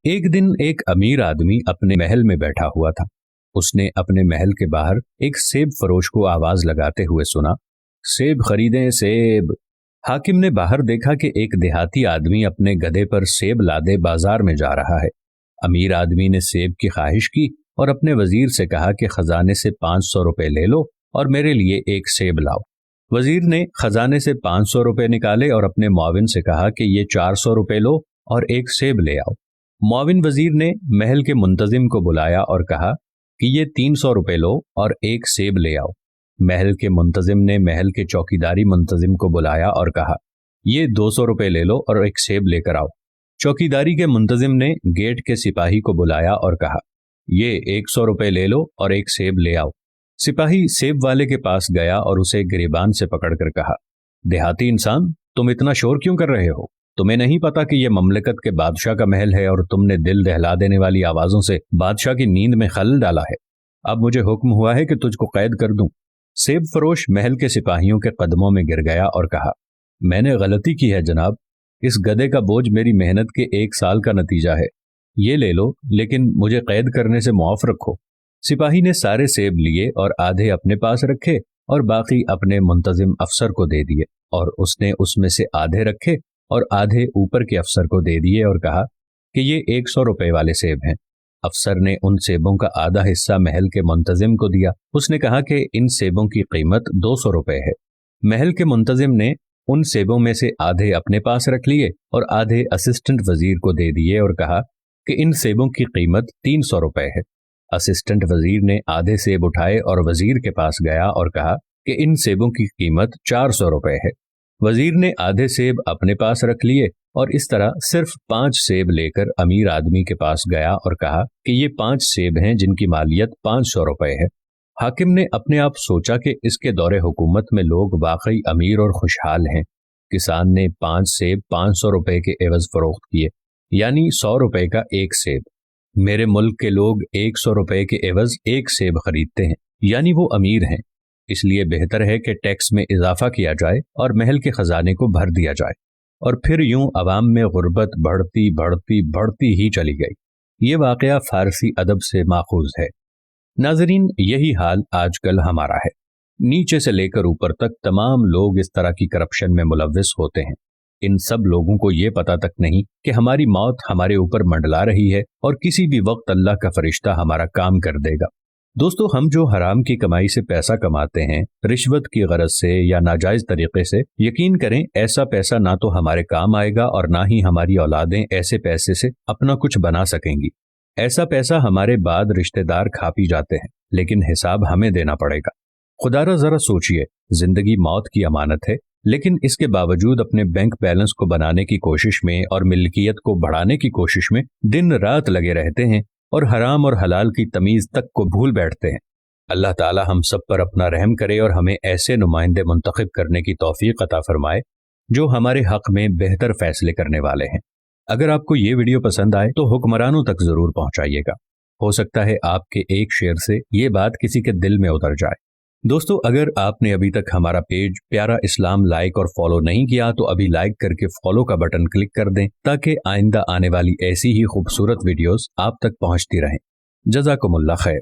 एक दिन एक अमीर आदमी अपने महल में बैठा हुआ था। उसने अपने महल के बाहर एक सेब फरोश को आवाज लगाते हुए सुना, सेब खरीदें सेब। हाकिम ने बाहर देखा कि एक देहाती आदमी अपने गधे पर सेब लादे बाजार में जा रहा है। अमीर आदमी ने सेब की ख्वाहिश की और अपने वजीर से कहा कि खजाने से 500 रुपए ले लो और मेरे लिए एक सेब लाओ। वजीर ने खजाने से 500 रुपए निकाले और अपने मुआविन से कहा कि ये 400 रुपए लो और एक सेब ले आओ। मुआविन वजीर ने महल के मुंतजिम को बुलाया और कहा कि ये 300 रुपए लो और एक सेब ले आओ। महल के मुंतजिम ने महल के चौकीदारी मुंतजिम को बुलाया और कहा, ये 200 रुपए ले लो और एक सेब लेकर आओ। चौकीदारी के मुंतजिम ने गेट के सिपाही को बुलाया और कहा, ये 100 रुपए ले लो और एक सेब ले आओ। सिपाही सेब वाले के पास गया और उसे गिरेबान से पकड़कर कहा, देहाती इंसान, तुम इतना शोर क्यों कर रहे हो? तुम्हें नहीं पता कि यह ममलकत के बादशाह का महल है और तुमने दिल दहला देने वाली आवाजों से बादशाह की नींद में खलल डाला है। अब मुझे हुक्म हुआ है कि तुझको कैद कर दूं। सेब फरोश महल के सिपाहियों के कदमों में गिर गया और कहा, मैंने गलती की है जनाब, इस गधे का बोझ मेरी मेहनत के 1 साल का नतीजा है। ये ले लो, लेकिन मुझे कैद करने से मुआफ रखो। सिपाही ने सारे सेब लिए और आधे अपने पास रखे और बाकी अपने मुंतजिम अफसर को दे दिए, और उसने उसमें से आधे रखे और आधे ऊपर के अफसर को दे दिए और कहा कि ये 100 रुपए वाले सेब हैं। अफसर ने उन सेबों का आधा हिस्सा महल के मुंतजिम को दिया। उसने कहा कि इन सेबों की कीमत 200 रुपए है। महल के मुंतजिम ने उन सेबों में से आधे अपने पास रख लिए और आधे असिस्टेंट वजीर को दे दिए और कहा कि इन सेबों की कीमत 300 रुपए है। असिस्टेंट वजीर ने आधे सेब उठाए और वजीर के पास गया और कहा कि इन सेबों की कीमत 400 रुपए है। वजीर ने आधे सेब अपने पास रख लिए और इस तरह सिर्फ 5 सेब लेकर अमीर आदमी के पास गया और कहा कि ये 5 सेब हैं जिनकी मालियत 500 रुपए है। हाकिम ने अपने आप सोचा कि इसके दौरे हुकूमत में लोग वाकई अमीर और खुशहाल हैं। किसान ने 5 सेब 500 रुपए के एवज फरोख्त किए, यानी 100 रुपए का एक सेब। मेरे मुल्क के लोग 100 रुपए के एवज एक सेब खरीदते हैं, यानी वो अमीर हैं। इसलिए बेहतर है कि टैक्स में इजाफा किया जाए और महल के खजाने को भर दिया जाए। और फिर यूं अवाम में गुर्बत बढ़ती बढ़ती बढ़ती ही चली गई। ये वाकया फारसी अदब से माखूज है। नाजरीन, यही हाल आजकल हमारा है। नीचे से लेकर ऊपर तक तमाम लोग इस तरह की करप्शन में मुलव्विस होते हैं। इन सब लोगों को ये पता तक नहीं कि हमारी मौत हमारे ऊपर मंडला रही है और किसी भी वक्त अल्लाह का फरिश्ता हमारा काम कर देगा। दोस्तों, हम जो हराम की कमाई से पैसा कमाते हैं, रिश्वत की गरज से या नाजायज तरीके से, यकीन करें ऐसा पैसा ना तो हमारे काम आएगा और ना ही हमारी औलादें ऐसे पैसे से अपना कुछ बना सकेंगी। ऐसा पैसा हमारे बाद रिश्तेदार खा पी जाते हैं, लेकिन हिसाब हमें देना पड़ेगा। खुदारा जरा सोचिए, जिंदगी मौत की अमानत है, लेकिन इसके बावजूद अपने बैंक बैलेंस को बनाने की कोशिश में और मिल्कियत को बढ़ाने की कोशिश में दिन रात लगे रहते हैं और हराम और हलाल की तमीज तक को भूल बैठते हैं। अल्लाह ताला हम सब पर अपना रहम करे और हमें ऐसे नुमाइंदे मुंतखब करने की तौफीक अता फरमाए जो हमारे हक में बेहतर फैसले करने वाले हैं। अगर आपको ये वीडियो पसंद आए तो हुक्मरानों तक जरूर पहुंचाइएगा। हो सकता है आपके एक शेयर से ये बात किसी के दिल में उतर जाए। दोस्तों, अगर आपने अभी तक हमारा पेज प्यारा इस्लाम लाइक और फॉलो नहीं किया तो अभी लाइक करके फॉलो का बटन क्लिक कर दें, ताकि आइंदा आने वाली ऐसी ही खूबसूरत वीडियोस आप तक पहुंचती रहें। जज़ाकुमुल्लाह खैर।